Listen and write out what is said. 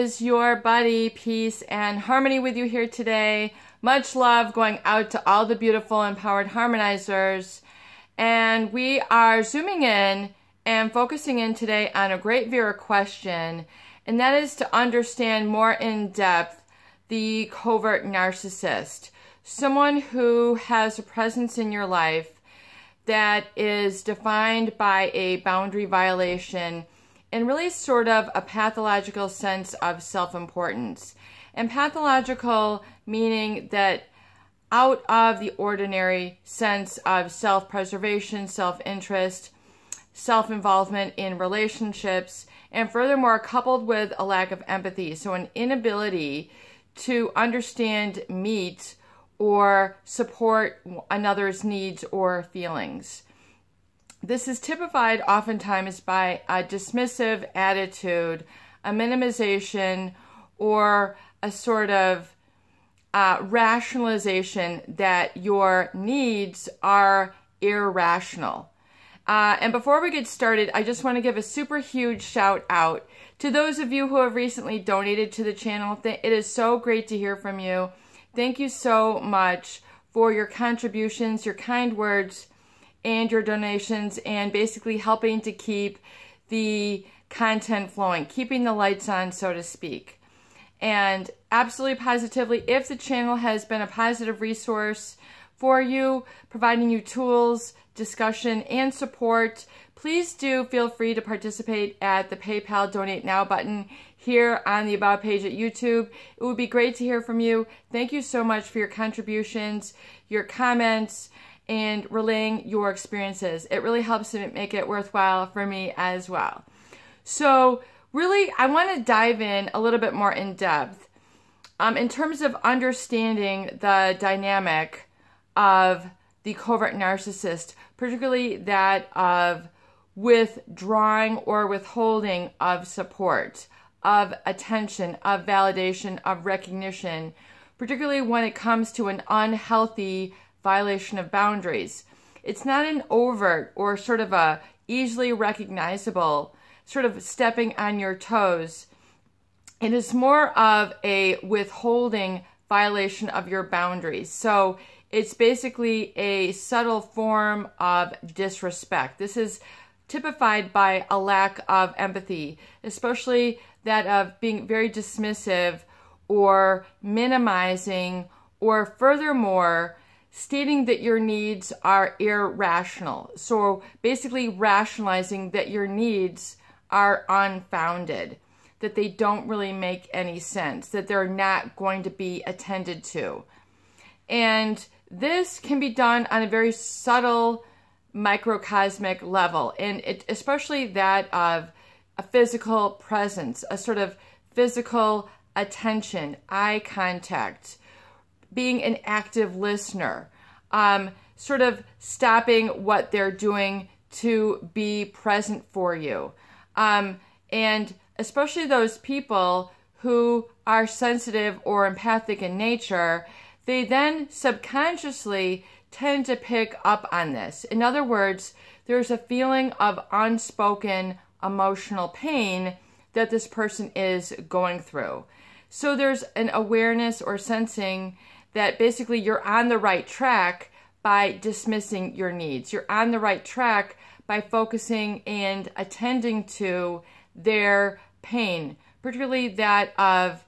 is your buddy, Peace and Harmony with you here today. Much love going out to all the beautiful empowered harmonizers. And we are zooming in and focusing in today on a great viewer question, and that is to understand more in depth the covert narcissist. Someone who has a presence in your life that is defined by a boundary violation and really sort of a pathological sense of self-importance. And pathological meaning that out of the ordinary sense of self-preservation, self-interest, self-involvement in relationships, and furthermore coupled with a lack of empathy. So an inability to understand, meet, or support another's needs or feelings. This is typified oftentimes by a dismissive attitude, a minimization, or a sort of rationalization that your needs are irrational. And before we get started, I just want to give a super huge shout out to those of you who have recently donated to the channel. It is so great to hear from you. Thank you so much for your contributions, your kind words, and your donations, and basically helping to keep the content flowing, keeping the lights on, so to speak. And absolutely positively, if the channel has been a positive resource for you, providing you tools, discussion, and support, please do feel free to participate at the PayPal Donate Now button here on the About page at YouTube. It would be great to hear from you. Thank you so much for your contributions, your comments, and relaying your experiences. It really helps to make it worthwhile for me as well. So really, I want to dive in a little bit more in depth in terms of understanding the dynamic of the covert narcissist, particularly that of withdrawing or withholding of support, of attention, of validation, of recognition, particularly when it comes to an unhealthy violation of boundaries. It's not an overt or sort of a easily recognizable sort of stepping on your toes. It is more of a withholding violation of your boundaries. So it's basically a subtle form of disrespect. This is typified by a lack of empathy, especially that of being very dismissive or minimizing, or furthermore, stating that your needs are irrational. So basically rationalizing that your needs are unfounded, that they don't really make any sense, that they're not going to be attended to. And this can be done on a very subtle microcosmic level, and especially that of a physical presence, a sort of physical attention, eye contact, being an active listener, sort of stopping what they're doing to be present for you. And especially those people who are sensitive or empathic in nature, they then subconsciously tend to pick up on this. In other words, there's a feeling of unspoken emotional pain that this person is going through. So there's an awareness or sensing that basically you're on the right track by dismissing your needs. You're on the right track by focusing and attending to their pain, particularly that of